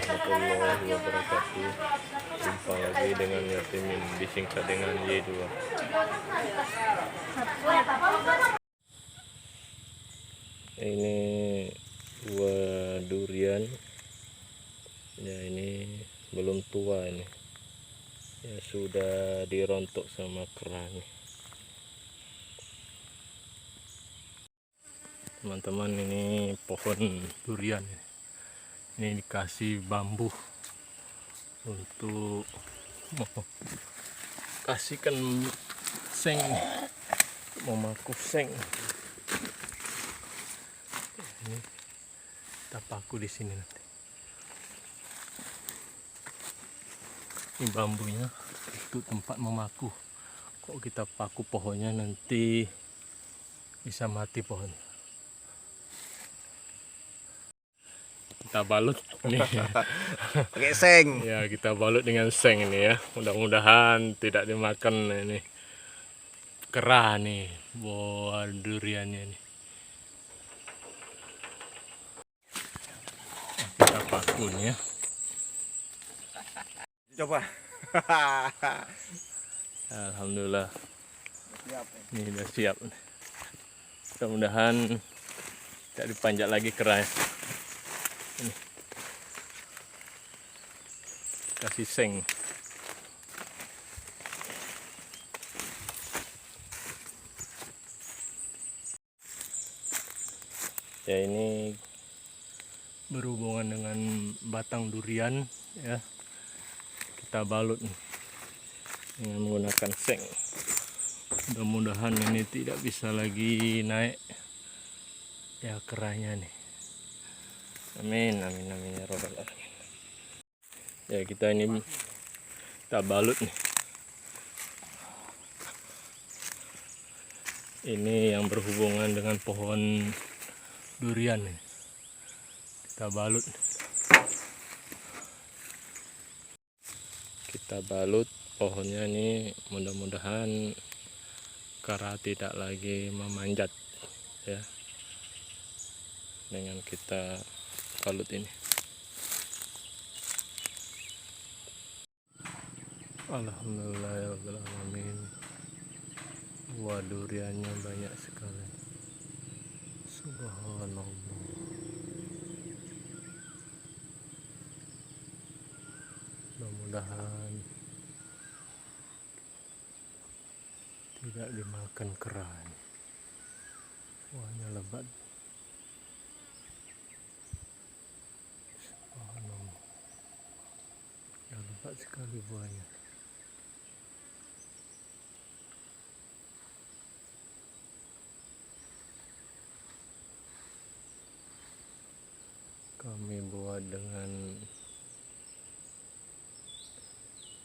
warahmatullahi wabarakatuh. Jumpa lagi dengan Yatimin, disingkat dengan Y2. Ini buah durian ya, ini belum tua, ini ya sudah dirontok sama kera nih teman-teman. Ini pohon durian, ini dikasih bambu untuk kasihkan seng, memaku seng. Ini kita paku di sini nanti. Ini bambunya untuk tempat memaku. Kok kita paku pohonnya nanti bisa mati pohon. Kita balut nih. Pakai seng. Ya, kita balut dengan seng ini ya. Mudah-mudahan tidak dimakan ini kera nih buah duriannya nih. Kita paku nih ya. Coba. Alhamdulillah. Siap. Ini udah siap. Mudah-mudahan tidak dipanjat lagi kera ya. Ini. Kasih seng. Ya, ini berhubungan dengan batang durian ya, kita balut nih dengan menggunakan seng. Mudah-mudahan ini tidak bisa lagi naik ya keranya nih. Amin amin amin ya robbal alamin. Ya, kita balut nih. Ini yang berhubungan dengan pohon durian nih. Kita balut. Kita balut pohonnya nih, mudah-mudahan kera tidak lagi memanjat ya. Dengan kita balut ini. Alhamdulillahirrahmanirrahim. Wah, duriannya banyak sekali. Subhanallah. Mudah-mudahan tidak dimakan kera. Buahnya lebat. Subhanallah. Ya, lebat sekali buahnya. Kami buat dengan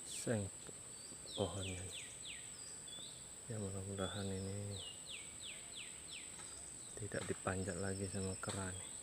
seng pohonnya. Ya, mudah-mudahan ini tidak dipanjat lagi sama kera nih.